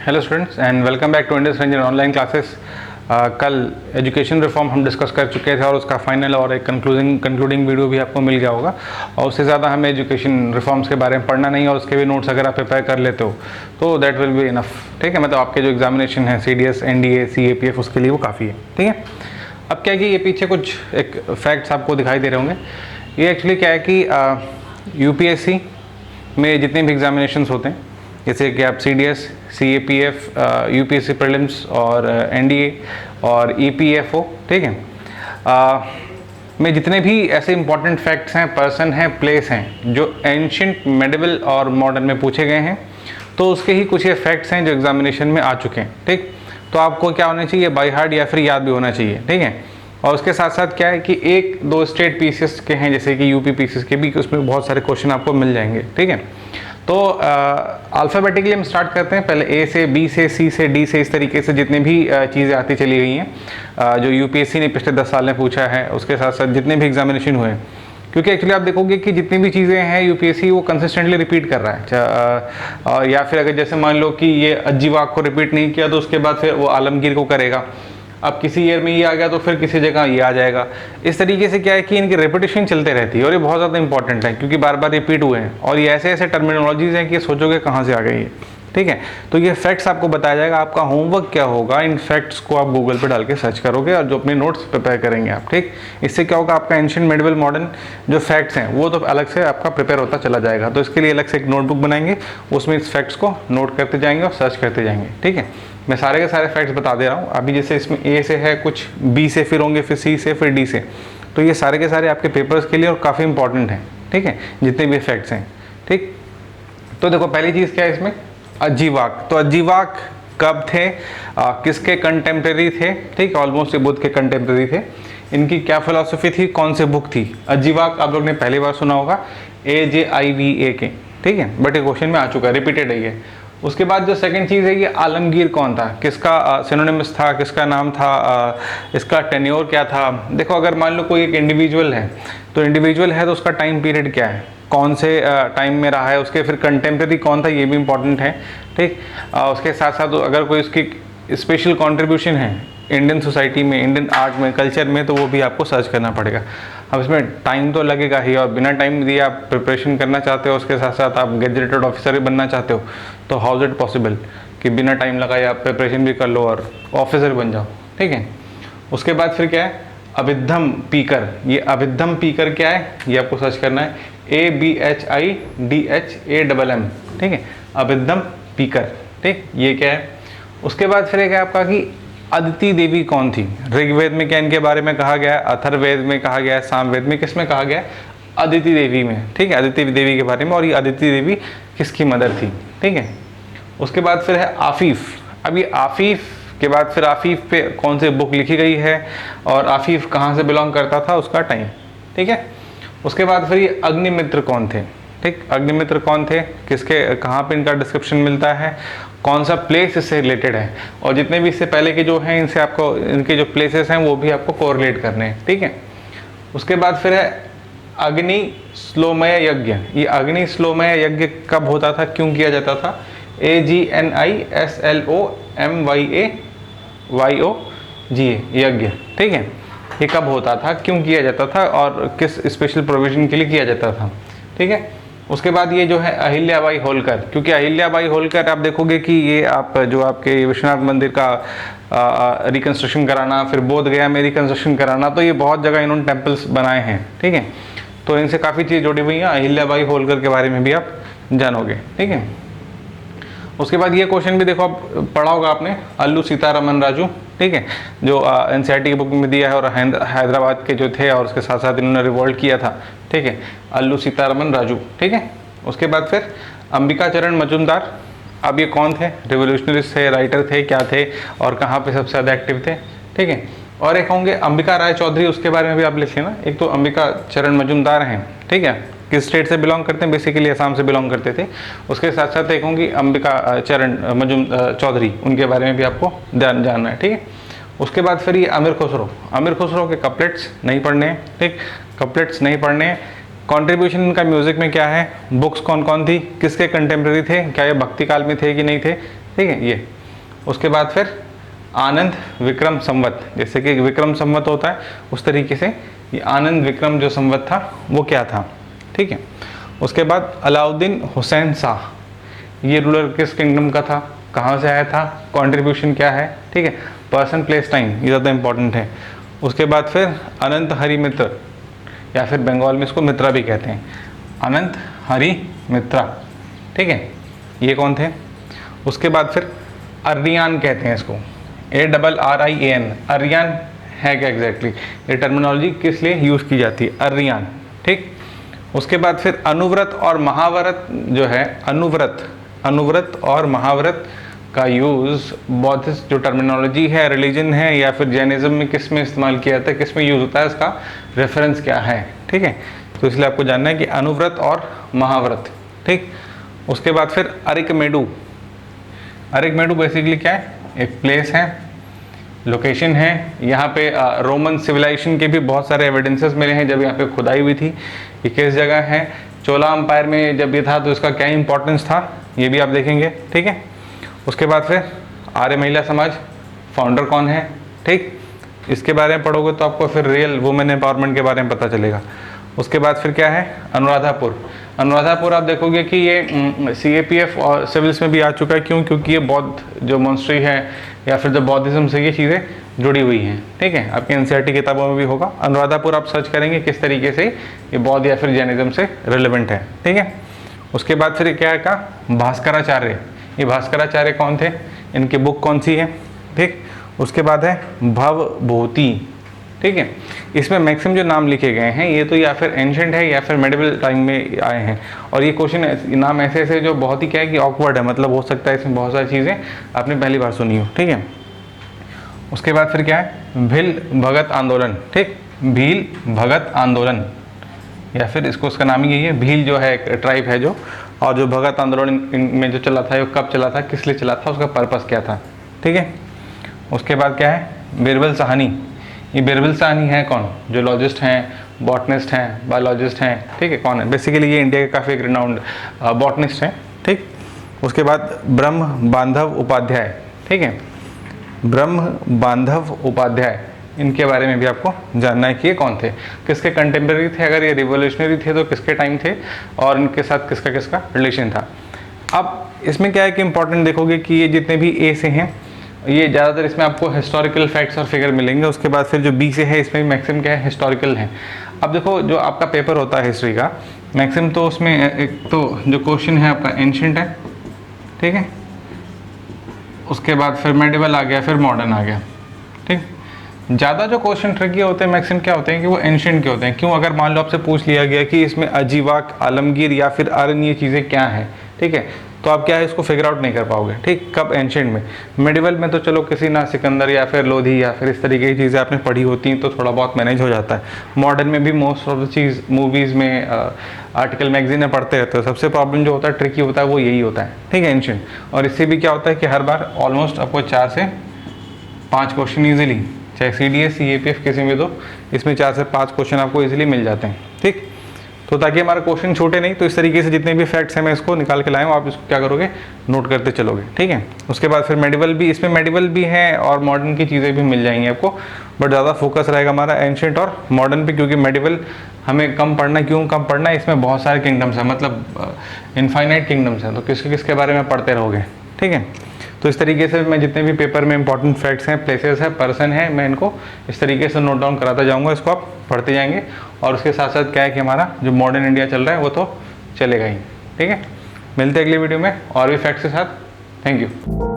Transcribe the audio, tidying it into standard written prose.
Hello students and welcome back to Indus Ranjan online classes. कल education reform हम discuss कर चुके थे और उसका फाइनल और एक कंक्लूडिंग वीडियो भी आपको मिल गया होगा। और उससे ज़्यादा हमें एजुकेशन रिफॉर्म्स के बारे में पढ़ना नहीं है और उसके भी नोट्स अगर आप प्रिपेयर कर लेते हो तो दैट विल बी इनफ। ठीक है, मतलब आपके जो एग्जामिनेशन है CDS, NDA, CAPF उसके लिए वो काफ़ी है। ठीक है, अब क्या है कि ये पीछे कुछ एक फैक्ट्स आपको दिखाई दे रहे होंगे। ये एक्चुअली क्या है कि UPSC में जितने भी एग्जामिनेशंस होते हैं, जैसे कि आप CDS, CAPF, UPSC प्रीलिम्स और NDA और EPFO, ठीक है, में जितने भी ऐसे इंपॉर्टेंट फैक्ट्स हैं, पर्सन हैं, प्लेस हैं जो एंशिएंट, मेडिवल और मॉडर्न में पूछे गए हैं, तो उसके ही कुछ ये फैक्ट्स हैं जो एग्जामिनेशन में आ चुके हैं। ठीक, तो आपको क्या होना चाहिए, बाय हार्ट या फिर याद भी होना चाहिए। ठीक है, और उसके साथ साथ क्या है कि एक दो स्टेट पीसीएस के हैं, जैसे कि यूपी पीसीएस के भी, उसमें बहुत सारे क्वेश्चन आपको मिल जाएंगे। ठीक है, तो अल्फ़ाबेटिकली हम स्टार्ट करते हैं, पहले A से, B से, C से, D से, इस तरीके से जितने भी चीज़ें आती चली गई हैं जो यूपीएससी ने पिछले 10 साल में पूछा है, उसके साथ साथ जितने भी एग्जामिनेशन हुए हैं। क्योंकि एक्चुअली आप देखोगे कि जितनी भी चीज़ें हैं यूपीएससी वो कंसिस्टेंटली रिपीट कर रहा है। या फिर अगर जैसे मान लो कि ये अज्जीवाक को रिपीट नहीं किया तो उसके बाद फिर वो आलमगीर को करेगा। अब किसी ईयर में ये आ गया तो फिर किसी जगह ये आ जाएगा। इस तरीके से क्या है कि इनकी रेपिटेशन चलते रहती है और ये बहुत ज़्यादा इंपॉर्टेंट है क्योंकि बार बार रिपीट हुए हैं और ये ऐसे ऐसे टर्मिनोलॉजीज हैं कि सोचोगे कहाँ से आ गई है। ठीक है, तो ये फैक्ट्स आपको बताया जाएगा। आपका होमवर्क क्या होगा, इन फैक्ट्स को आप गूगल पे डाल के सर्च करोगे और जो अपने नोट्स प्रिपेयर करेंगे आप। ठीक, इससे क्या होगा, आपका एंशिएंट, मेडिवल, मॉडर्न जो फैक्ट्स हैं वो तो अलग से आपका प्रिपेयर होता चला जाएगा। तो इसके लिए अलग से एक नोटबुक बनाएंगे, उसमें इस फैक्ट्स को नोट करते जाएंगे और सर्च करते जाएंगे। ठीक है, मैं सारे के सारे फैक्ट्स बता दे रहा हूँ। अभी जैसे इसमें A से है, कुछ B से फिर होंगे, फिर C से, फिर D से, तो ये सारे के सारे आपके पेपर्स के लिए और काफ़ी इंपॉर्टेंट हैं। ठीक है, जितने भी फैक्ट्स हैं। ठीक, तो देखो पहली चीज़ क्या है इसमें, अज्जीवाक। तो अज्जीवाक कब थे, किसके कंटेम्प्रेरी थे? ठीक, ऑलमोस्ट ये बुद्ध के कंटेम्प्रेरी थे। इनकी क्या फिलॉसफी थी, कौन से बुक थी? अज्जीवाक आप लोग ने पहली बार सुना होगा, AJIVAK। ठीक है, बट ये क्वेश्चन में आ चुका है, रिपीटेड है ये। उसके बाद जो सेकंड चीज़ है, ये आलमगीर कौन था, किसका सिनोनिमस था, किसका नाम था, इसका टेन्योर क्या था? देखो अगर मान लो कोई एक इंडिविजुअल है तो उसका टाइम पीरियड क्या है, कौन से टाइम में रहा है, उसके फिर कंटेम्प्रेरी कौन था, ये भी इंपॉर्टेंट है। ठीक, उसके साथ साथ अगर कोई उसकी स्पेशल कंट्रीब्यूशन है इंडियन सोसाइटी में, इंडियन आर्ट में, कल्चर में, तो वो भी आपको सर्च करना पड़ेगा। अब इसमें टाइम तो लगेगा ही, और बिना टाइम दिए आप प्रिपरेशन करना चाहते हो, उसके साथ साथ आप गैजेटेड ऑफिसर भी बनना चाहते हो, तो हाउ इज इट पॉसिबल कि बिना टाइम लगाए आप प्रिपरेशन भी कर लो और ऑफिसर बन जाओ। ठीक है, उसके बाद फिर क्या है, अभिधम पीकर। ये अभिधम पीकर क्या है, ये आपको सर्च करना है, ABHIDHAMM। ठीक है, अभिधम पीकर। ठीक, ये क्या है। उसके बाद फिर क्या आपका कि अदिति देवी कौन थी? ऋग्वेद में क्या इनके बारे में कहा गया है, अथर्ववेद में कहा गया है, सामवेद में, किस में कहा गया है? अदिति देवी में। ठीक है, अदिति देवी के बारे में, और ये अदिति देवी किसकी मदर थी? ठीक है, उसके बाद फिर है आफीफ। अब ये आफीफ के बाद फिर आफीफ पे कौन सी बुक लिखी गई है और आफीफ कहाँ से बिलोंग करता था, उसका टाइम। ठीक है, उसके बाद फिर ये अग्निमित्र कौन थे? ठीक, अग्निमित्र कौन थे, किसके, कहाँ पे इनका डिस्क्रिप्शन मिलता है, कौन सा प्लेस इससे रिलेटेड है, और जितने भी इससे पहले के जो हैं इनसे आपको इनके जो प्लेसेस हैं वो भी आपको कोरिलेट करने हैं। ठीक है, उसके बाद फिर है अग्नि श्लोमय यज्ञ। ये अग्नि श्लोमय यज्ञ कब होता था, क्यों किया जाता था? AGNISLOMYAYOG यज्ञ। ठीक है, ये कब होता था, क्यों किया जाता था और किस स्पेशल प्रोविजन के लिए किया जाता था? ठीक है, उसके बाद ये जो है अहिल्याबाई होलकर, क्योंकि अहिल्याबाई होलकर आप देखोगे कि ये आप जो आपके विश्वनाथ मंदिर का रिकंस्ट्रक्शन कराना, फिर बोध गया में रिकंस्ट्रक्शन कराना, तो ये बहुत जगह इन्होंने टेम्पल्स बनाए हैं। ठीक है, तो इनसे काफ़ी चीज़ जुड़ी हुई हैं। अहिल्याबाई होलकर के बारे में भी आप जानोगे। ठीक है, उसके बाद ये क्वेश्चन भी देखो आप पढ़ा होगा आपने, अल्लू सीतारमन राजू। ठीक है, जो NCERT की बुक में दिया है, और हैदराबाद के जो थे और उसके साथ साथ इन्होंने रिवोल्ट किया था। ठीक है, अल्लू सीतारमन राजू। ठीक है, उसके बाद फिर अंबिका चरण मजूमदार। अब ये कौन थे, रिवोल्यूशनरिस्ट थे, राइटर थे, क्या थे, और कहाँ पे सबसे ज़्यादा एक्टिव थे? ठीक है, और एक होंगे अंबिका राय चौधरी, उसके बारे में भी आप लिख लेना। एक तो अंबिका चरण मजूमदार हैं, ठीक है, किस स्टेट से बिलोंग करते हैं, बेसिकली असम से बिलोंग करते थे। उसके साथ साथ एक होंगी अंबिका चरण चौधरी, उनके बारे में भी आपको जानना है। ठीक है, उसके बाद फिर ये अमीर खुसरो के कपलेट्स नहीं पढ़ने हैं। ठीक, कपलेट्स नहीं पढ़ने हैं। कंट्रीब्यूशन इनका म्यूजिक में क्या है, बुक्स कौन कौन थी, किसके कंटेम्प्रेरी थे, क्या ये भक्ति काल में थे कि नहीं थे? ठीक है, ये उसके बाद फिर आनंद विक्रम संवत, जैसे कि विक्रम संवत होता है उस तरीके से ये आनंद विक्रम जो संवत था वो क्या था, ठीक है। उसके बाद अलाउद्दीन हुसैन शाह, ये रूलर किस किंगडम का था, कहाँ से आया था, कंट्रीब्यूशन क्या है, ठीक है। पर्सन प्लेस टाइम ये ज़्यादा इंपॉर्टेंट है। उसके बाद फिर अनंत हरि मित्र, या फिर बंगाल में इसको मित्रा भी कहते हैं, अनंत हरि मित्रा, ठीक है, ये कौन थे। उसके बाद फिर आर्यन कहते हैं इसको, ARRIAN, आर्यन है क्या एग्जैक्टली, ये टर्मिनोलॉजी किस लिए यूज़ की जाती है, आर्यन, ठीक। उसके बाद फिर अनुव्रत और महाव्रत जो है, अनुव्रत और महाव्रत का यूज़ बौद्धिस्ट जो टर्मिनोलॉजी है, रिलीजन है, या फिर जैनिज्म में किस में इस्तेमाल किया जाता है, किस में यूज़ होता है, इसका रेफरेंस क्या है, ठीक है। तो इसलिए आपको जानना है कि अनुव्रत और महाव्रत, ठीक। उसके बाद फिर अरिकमेडु, अरिकमेडु बेसिकली क्या है, एक प्लेस है, लोकेशन है। यहाँ पे रोमन सिविलाइजेशन के भी बहुत सारे एविडेंसेस मिले हैं जब यहाँ पे खुदाई हुई थी, ये किस जगह है। चोला अम्पायर में जब ये था तो इसका क्या इंपॉर्टेंस था, ये भी आप देखेंगे, ठीक है। उसके बाद फिर आर्य महिला समाज, फाउंडर कौन है, ठीक, इसके बारे में पढ़ोगे तो आपको फिर रियल वुमेन एम्पावरमेंट के बारे में पता चलेगा। उसके बाद फिर क्या है, अनुराधापुर, अनुराधापुर आप देखोगे कि ये CAPF और सिविल्स में भी आ चुका है, क्यों, क्योंकि ये बौद्ध जो मॉन्स्ट्री है या फिर जो बौद्धिज्म से ये चीज़ें जुड़ी हुई हैं, ठीक है। आपके NCERT किताबों में भी होगा। अनुराधापुर आप सर्च करेंगे किस तरीके से ये बौद्ध या फिर जैनिज्म से रिलेवेंट है, ठीक है। उसके बाद फिर क्या है का भास्कराचार्य, ये भास्कराचार्य कौन थे, इनकी बुक कौन सी है, ठीक। उसके बाद है भवभूति, ठीक है। इसमें मैक्सिमम जो नाम लिखे गए हैं ये तो या फिर एंशेंट है या फिर मेडिवल टाइम में आए हैं, और ये क्वेश्चन नाम ऐसे ऐसे जो बहुत ही क्या है कि ऑकवर्ड है, मतलब हो सकता है इसमें बहुत सारी चीज़ें आपने पहली बार सुनी हो, ठीक है। उसके बाद फिर क्या है, भील भगत आंदोलन, ठीक, भील भगत आंदोलन, या फिर इसको उसका नाम ही यही है, भील जो है एक ट्राइब है जो, और जो भगत आंदोलन में जो चला था, वो कब चला था, किस लिए चला था, उसका पर्पस क्या था, ठीक है। उसके बाद क्या है, बिरबल साहनी, ये बिरबल साहनी है कौन, जूलॉजिस्ट हैं, बॉटनिस्ट हैं, बायोलॉजिस्ट हैं, ठीक है, कौन है, बेसिकली ये इंडिया के काफ़ी रिनाउंड बॉटनिस्ट हैं, ठीक। उसके बाद ब्रह्म बांधव उपाध्याय, ठीक है, ब्रह्म बांधव उपाध्याय, इनके बारे में भी आपको जानना है कि ये कौन थे, किसके कंटेम्प्रेरी थे, अगर ये रिवोल्यूशनरी थे तो किसके टाइम थे, और इनके साथ किसका किसका रिलेशन था। अब इसमें क्या है कि इंपॉर्टेंट देखोगे कि ये जितने भी A से हैं ये ज़्यादातर इसमें आपको हिस्टोरिकल फैक्ट्स और फिगर मिलेंगे। उसके बाद फिर जो B से है इसमें मैक्सिमम क्या है, हिस्टोरिकल है। अब देखो जो आपका पेपर होता है हिस्ट्री का, मैक्सिमम तो उसमें एक तो जो क्वेश्चन है आपका एंशिएंट है, ठीक है। उसके बाद फिर मेडिवल आ गया, फिर मॉडर्न आ गया, ठीक। ज़्यादा जो क्वेश्चन ट्रिकी होते हैं मैक्सिमम क्या होते हैं कि वो एंशिएंट के होते हैं। क्यों, अगर मान लो आपसे पूछ लिया गया कि इसमें अजीवाक, आलमगीर या फिर आर्यन ये चीज़ें क्या हैं, ठीक है, तो आप क्या है इसको फिगर आउट नहीं कर पाओगे, ठीक। कब, एंशिएंट में। मेडिवल में तो चलो किसी ना सिकंदर या फिर लोधी या फिर इस तरीके की चीज़ें आपने पढ़ी होती हैं तो थोड़ा बहुत मैनेज हो जाता है। मॉडर्न में भी most of the cheese movies में, आर्टिकल मैगजीन में पढ़ते रहते हो। सबसे प्रॉब्लम जो होता है, ट्रिकी होता है, वो यही होता है, ठीक है, एंशिएंट। और इससे भी क्या होता है कि हर बार ऑलमोस्ट आपको 4 से 5 क्वेश्चन ईजिली, चाहे CDS CAPF किसी में दो, इसमें 4 से 5 क्वेश्चन आपको इजीली मिल जाते हैं, ठीक। तो ताकि हमारा क्वेश्चन छूटे नहीं, तो इस तरीके से जितने भी फैक्ट्स हैं मैं इसको निकाल के लाया हूँ, आप इसको क्या करोगे, नोट करते चलोगे, ठीक है। उसके बाद फिर मेडिवल भी, इसमें मेडिवल भी है और मॉडर्न की चीज़ें भी मिल जाएंगी आपको, बट ज़्यादा फोकस रहेगा हमारा एंशिएंट और मॉडर्न पे, क्योंकि मेडिवल हमें कम पढ़ना, क्यों कम पढ़ना है, इसमें बहुत सारे किंगडम्स हैं, मतलब इनफाइनाइट किंगडम्स हैं, तो किसके किसके बारे में पढ़ते रहोगे, ठीक है। तो इस तरीके से मैं जितने भी पेपर में इंपॉर्टेंट फैक्ट्स हैं, प्लेसेस हैं, पर्सन है, मैं इनको इस तरीके से नोट डाउन कराता जाऊंगा, इसको आप पढ़ते जाएंगे। और उसके साथ साथ क्या है कि हमारा जो मॉडर्न इंडिया चल रहा है वो तो चलेगा ही, ठीक है। मिलते हैं अगली वीडियो में और भी फैक्ट्स के साथ। Thank you.